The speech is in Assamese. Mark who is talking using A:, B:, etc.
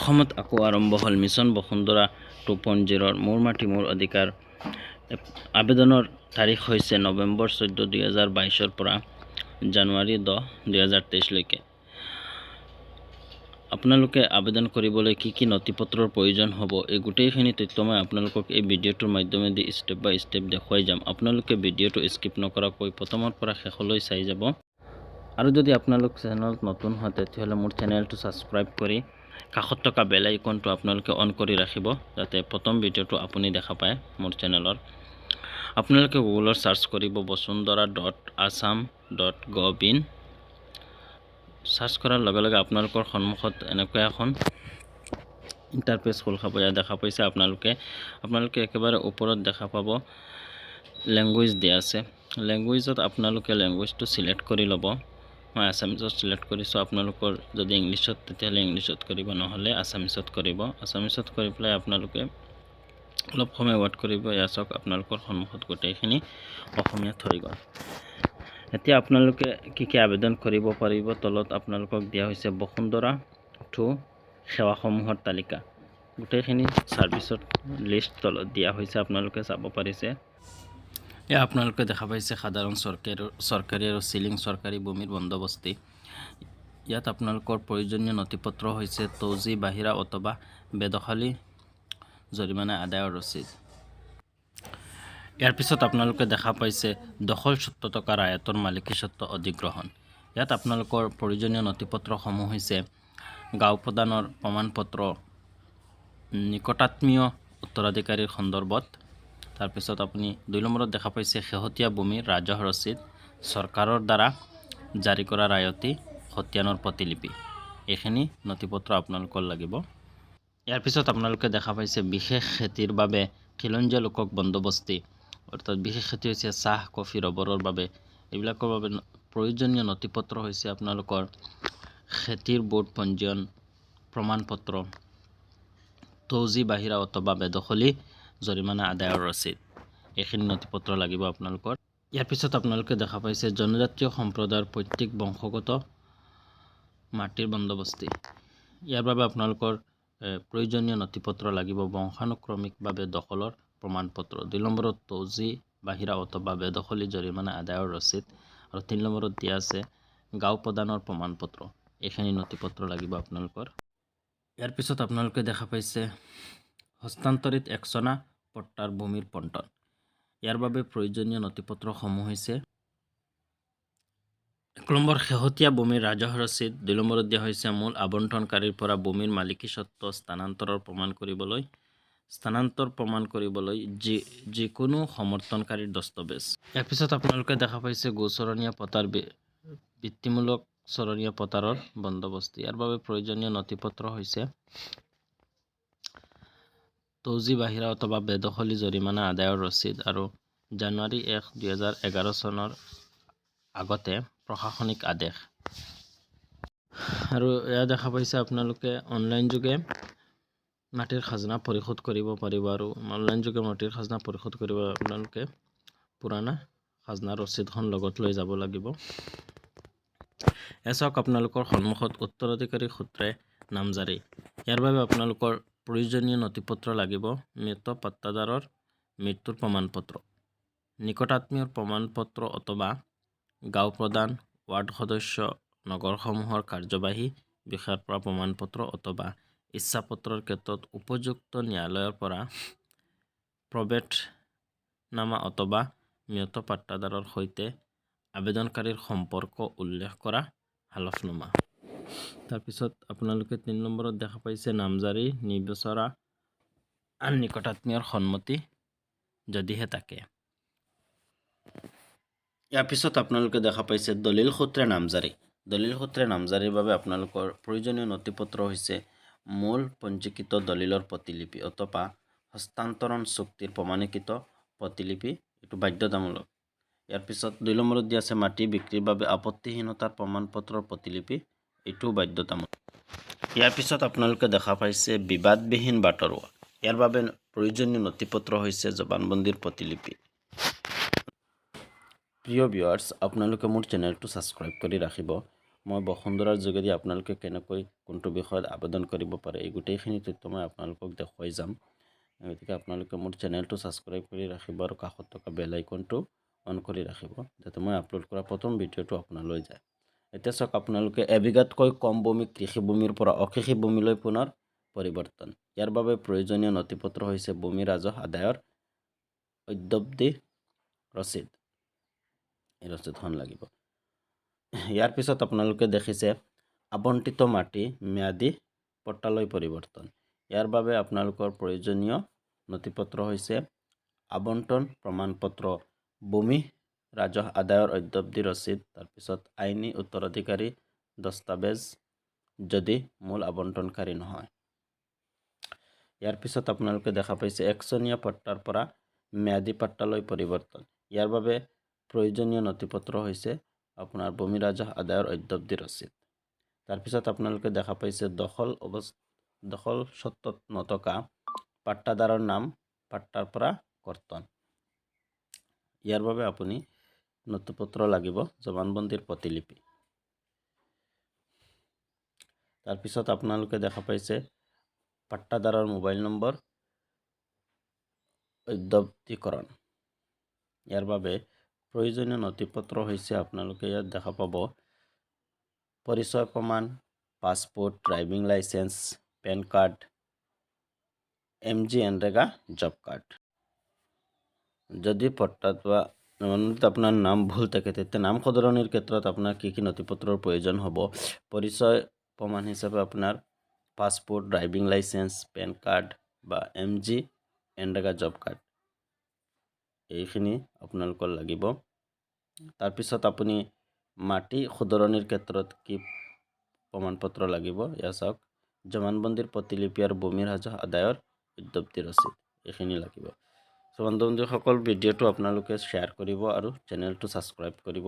A: অসমত আকৌ আৰম্ভ হ'ল মিছন বসুন্ধৰা 2.0 মোৰ মাটি মোৰ অধিকাৰ আবেদনৰ তাৰিখ হৈছে নৱেম্বৰ 14 2022 পৰা জানুৱাৰী 10 2023 লৈকে আপোনালোকে আবেদন কৰিবলৈ কি নথিপত্ৰৰ প্ৰয়োজন হ'ব এই গোটেইখিনি তথ্য মই আপোনালোকক এই ভিডিঅ'টোৰ মাধ্যমেদি ষ্টেপ বাই ষ্টেপ দেখুৱাই যাম আপোনালোকে ভিডিঅ'টো স্কিপ নকৰাকৈ প্ৰথমৰ পৰা শেষলৈ চাই যাব আৰু যদি আপোনালোক চেনেলত নতুন হয় তেতিয়াহ'লে মোৰ চেনেলটো সাবস্ক্ৰাইব কৰি কাষত থকা বেল আইকনটো আপোনালোকে অন কৰি ৰাখিব যাতে প্ৰথম ভিডিঅ'টো আপুনি দেখা পায় মোৰ চেনেলৰ আপোনালোকে গুগলৰ সাৰ্চ কৰিব basundhara.assam.gov.in সাৰ্চ কৰাৰ লগে লগে আপোনালোকৰ সন্মুখত এনেকুৱা এখন ইন্টাৰফেস খোল খাব দেখা পাইছে আপোনালোকে একেবাৰে ওপৰত দেখা পাব ল্যাঙ্গুৱেজ দিয়া আছে ল্যাঙ্গুৱেজত আপোনালোকে ল্যাঙ্গুৱেজটো সিলেক্ট কৰি ল'ব মই আসামিছত সিলেক্ট কৰিছো আপোনালোকৰ যদি ইংলিছত তেতিয়ালে ইংলিছত কৰিব নহলে আসামিছত কৰিব আসামিছত কৰি প্লাই আপোনালোকে অলপ সময় ৱেট কৰিব ইয়াছক আপোনালোকৰ সন্মুখত গোটেইখিনি অসমীয়াত হৈ গ'ল এতিয়া আপোনালোকে কি আবেদন কৰিব পাৰিব তলত আপোনালোকক দিয়া হৈছে বসুন্ধৰা 2 সেৱাসমূহৰ তালিকা গোটেইখিনি সাৰ্ভিসৰ লিষ্ট তলত দিয়া হৈছে আপোনালোকে চাব পাৰিছে এয়া আপোনালোকে দেখা পাইছে সাধাৰণ সৰকাৰি আৰু সিলিং সৰকাৰি ভূমিৰ বন্দবস্তি ইয়াত আপোনালোকৰ প্ৰয়োজনীয় নথিপত্ৰ হৈছে তৌজি বাহিৰা অথবা বেদখলী জৰিমনা আদায়ৰ ৰচিদ ইয়াৰ পিছত আপোনালোকে দেখা পাইছে দখল সত্ত্বতকাৰ আয়তৰ মালিকী সত্ত্ব অধিগ্ৰহণ ইয়াত আপোনালোকৰ প্ৰয়োজনীয় নথিপত্ৰসমূহ হৈছে গাঁও প্ৰদানৰ প্ৰমাণপত্ৰ নিকটাত্মীয় উত্তৰাধিকাৰীৰ সন্দৰ্ভত তাৰ পিছত আপুনি 2 নম্বৰত দেখা পাইছে শেহতীয়া ভূমিৰ ৰাজহ ৰচিদ চৰকাৰৰ দ্বাৰা জাৰি কৰা ৰায়তি খতিয়ানৰ প্ৰতিলিপি এইখিনি নথিপত্ৰ আপোনালোকৰ লাগিব ইয়াৰ পিছত আপোনালোকে দেখা পাইছে বিশেষ খেতিৰ বাবে খিলঞ্জীয়া লোকক বন্দবস্তি অৰ্থাৎ বিশেষ খেতি হৈছে চাহ কফি ৰবৰৰ বাবে এইবিলাকৰ বাবে প্ৰয়োজনীয় নথিপত্ৰ হৈছে আপোনালোকৰ খেতিৰ বোৰ্ড পঞ্জীয়ন প্ৰমাণপত্ৰ তৌজি বাহিৰা অথবা বেদখলী জৰিমনা আদায়ৰ ৰচিদ এইখিনি নথিপত্ৰ লাগিব আপোনালোকৰ ইয়াৰ পিছত আপোনালোকে দেখা পাইছে জনজাতীয় সম্প্ৰদায়ৰ প্ৰত্যেক বংশগত মাটিৰ বন্দবস্তি ইয়াৰ বাবে আপোনালোকৰ প্ৰয়োজনীয় নথিপত্ৰ লাগিব বংশানুক্ৰমিকভাৱে দখলৰ প্ৰমাণপত্ৰ 2 নম্বৰত তৌজি বাহিৰা অথবা বেদখলী জৰিমনা আদায়ৰ ৰচিদ আৰু 3 নম্বৰত দিয়া আছে গাঁও প্ৰদানৰ প্ৰমাণপত্ৰ এইখিনি নথিপত্ৰ লাগিব আপোনালোকৰ ইয়াৰ পিছত আপোনালোকে দেখা পাইছে হস্তান্তৰিত একচনা পট্টাৰ ভূমিৰ বণ্টন ইয়াৰ বাবে প্ৰয়োজনীয় নথিপত্ৰসমূহ হৈছে 1 নম্বৰ শেহতীয়া ভূমিৰ ৰাজহ ৰচিদ 2 নম্বৰত দিয়া হৈছে মূল আবণ্টনকাৰীৰ পৰা ভূমিৰ মালিকী সত্ত্ব স্থানান্তৰৰ প্ৰমাণ কৰিবলৈ যিকোনো সমৰ্থনকাৰীৰ দস্তাবেজ ইয়াৰ পিছত আপোনালোকে দেখা পাইছে গোচৰণীয় পটাৰ বৃত্তিমূলক চৰণীয় পটাৰৰ বন্দবস্তি ইয়াৰ বাবে প্ৰয়োজনীয় নথিপত্ৰ হৈছে তৌজি বাহিৰা অথবা বেদখলী জৰিমনা আদায়ৰ ৰচিদ আৰু জানুৱাৰী 1 2011 চনৰ আগতে প্ৰশাসনিক আদেশ আৰু এয়া দেখা পাইছে আপোনালোকে অনলাইন যোগে মাটিৰ খাজনা পৰিশোধ কৰিব পাৰিব আৰু অনলাইন যোগে মাটিৰ খাজনা পৰিশোধ কৰিব আপোনালোকে পুৰানা খাজনা ৰচিদখন লগত লৈ যাব লাগিব এছক আপোনালোকৰ সন্মুখত উত্তৰাধিকাৰী সূত্ৰে নামজাৰি ইয়াৰ বাবে আপোনালোকৰ প্ৰয়োজনীয় নথিপত্ৰ লাগিব মৃত পাট্টাদাৰৰ মৃত্যুৰ প্ৰমাণপত্ৰ নিকটাত্মীয়ৰ প্ৰমাণপত্ৰ অথবা গাঁও প্ৰধান ৱাৰ্ড সদস্য নগৰসমূহৰ কাৰ্যবাহী বিষয়াৰ পৰা প্ৰমাণপত্ৰ অথবা ইচ্ছাপত্ৰৰ ক্ষেত্ৰত উপযুক্ত ন্যায়ালয়ৰ পৰা প্ৰবেটনামা অথবা মৃত পাট্টাদাৰৰ সৈতে আবেদনকাৰীৰ সম্পৰ্ক উল্লেখ কৰা হালফনামা তাৰ পিছত আপোনালোকে 3 নম্বৰত দেখা পাইছে নামজাৰি নিবিচাৰা নিকটাত্মীয়ৰ সন্মতি যদিহে থাকে ইয়াৰ পিছত আপোনালোকে দেখা পাইছে দলিল সূত্ৰে নামজাৰিৰ বাবে আপোনালোকৰ প্ৰয়োজনীয় নথিপত্ৰ হৈছে মূল পঞ্জীকৃত দলিলৰ প্ৰতিলিপি অথবা হস্তান্তৰণ চুক্তিৰ প্ৰমাণিত প্ৰতিলিপি এটো বাধ্যতামূলক ইয়াৰ পিছত 2 নম্বৰত দিয়া আছে মাটি বিক্ৰীৰ বাবে আপত্তিহীনতাৰ প্ৰমাণপত্ৰৰ প্ৰতিলিপি এটো বাধ্যতামূলক ইয়াৰ পিছত আপোনালোকে দেখা পাইছে বিবাদবিহীন বাটৰুৱা ইয়াৰ বাবে প্ৰয়োজনীয় নথিপত্ৰ হৈছে জবানবন্দীৰ প্ৰতিলিপি প্ৰিয় ভিউয়াৰ্স আপোনালোকে মোৰ চেনেলটো সাবস্ক্ৰাইব কৰি ৰাখিব মই বসুন্ধৰাৰ যোগেদি আপোনালোকে কেনেকৈ কোনটো বিষয়ত আবেদন কৰিব পাৰে এই গোটেইখিনি তথ্য মই আপোনালোকক দেখুৱাই যাম। গতিকে আপোনালোকে মোৰ চেনেলটো ছাবস্ক্ৰাইব কৰি ৰাখিব আৰু কাষত থকা বেল আইকনটো অন কৰি ৰাখিব যাতে মই আপলোড কৰা প্ৰথম ভিডিঅ'টো আপোনালৈ যায়। এতিয়া চাওক আপোনালোকে এবিঘাতকৈ কম ভূমি কৃষিভূমিৰ পৰা অকৃষি ভূমিলৈ পুনৰ পৰিৱৰ্তন। ইয়াৰ বাবে প্ৰয়োজনীয় নথিপত্ৰ হৈছে ভূমি ৰাজহ আদায়ৰ অদ্যাৱধি ৰচিদ। এই ৰচিদখন লাগিব। ইয়াৰ পিছত আপোনালোকে দেখিছে আবণ্টিত মাটি ম্যাদী পট্টালৈ পৰিৱৰ্তন। ইয়াৰ বাবে আপোনালোকৰ প্ৰয়োজনীয় নথিপত্ৰ হৈছে আবণ্টন প্ৰমাণপত্ৰ, ভূমি ৰাজহ আদায়ৰ অদ্যাৱধি ৰচিদ, তাৰপিছত আইনী উত্তৰাধিকাৰী দস্তাবেজ যদি মূল আবণ্টনকাৰী নহয়। ইয়াৰ পিছত আপোনালোকে দেখা পাইছে একচনীয়া পট্টাৰ পৰা ম্যাদী পট্টালৈ পৰিৱৰ্তন। ইয়াৰ বাবে প্ৰয়োজনীয় নথিপত্ৰ হৈছে আপোনাৰ ভূমি ৰাজহ আদায়ৰ অদ্যাৱধি ৰচিদ। তাৰপিছত আপোনালোকে দেখা পাইছে দখল স্বত্বত নথকা পাট্টাদাৰৰ নাম পাট্টাৰ পৰা কৰ্তন। ইয়াৰ বাবে আপুনি নথিপত্ৰ লাগিব জমানবন্দীৰ প্ৰতিলিপি। তাৰপিছত আপোনালোকে দেখা পাইছে পাট্টাদাৰৰ মোবাইল নম্বৰ অদ্যাৱধীকৰণ। ইয়াৰ বাবে প্ৰয়োজনীয় নথিপত্ৰ হৈছে আপোনালোকে ইয়াত দেখা পাব পৰিচয় প্ৰমাণ, passport, driving licence, PAN card, MG NREGA job card. যদি পট্টাত বা আপোনাৰ নাম ভুল থাকে তেতিয়া নাম সলনিৰ ক্ষেত্ৰত আপোনাৰ কি কি নথিপত্ৰৰ প্ৰয়োজন হ'ব। পৰিচয় প্ৰমাণ হিচাপে আপোনাৰ passport, driving licence, PAN card বা MG এনৰেগা জব কাৰ্ড এইখিনি আপোনালোকৰ লাগিব। তাৰপিছত আপুনি মাটি শুধৰণিৰ ক্ষেত্ৰত কি প্ৰমাণপত্ৰ লাগিব। ইয়াত চাওক জমানবন্দীৰ প্ৰতিলিপি আৰু ভূমি ৰাজহ আদায়ৰ অদ্যাৱধি ৰচিদ এইখিনি লাগিব। বন্ধু-বান্ধৱীসকল ভিডিঅ'টো আপোনালোকে শ্বেয়াৰ কৰিব আৰু চেনেলটো ছাবস্ক্ৰাইব কৰিব।